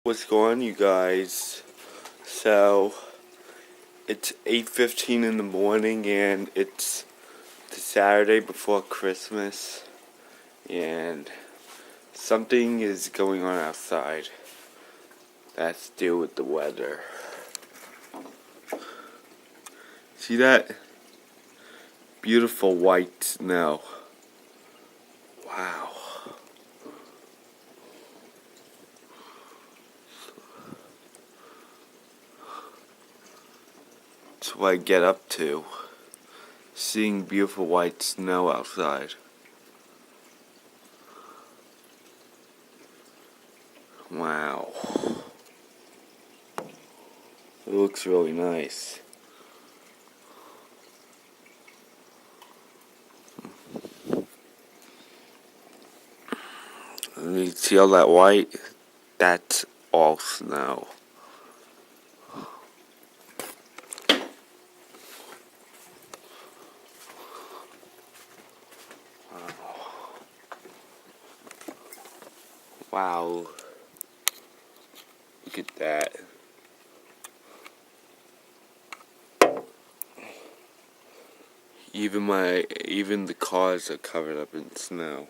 What's going on, you guys? So it's 8:15 in the morning and it's the Saturday before Christmas and something is going on outside that's to do with the weather. See that beautiful white snow? Wow. That's what I get up to, seeing beautiful white snow outside. Wow. It looks really nice. You see all that white? That's all snow. Wow. Look at that. Even the cars are covered up in snow.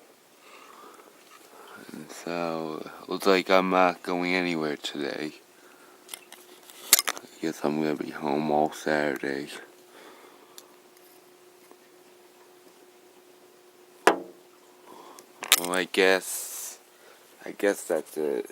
And so, looks like I'm not going anywhere today. I guess I'm gonna be home all Saturday. Well, I guess that's it.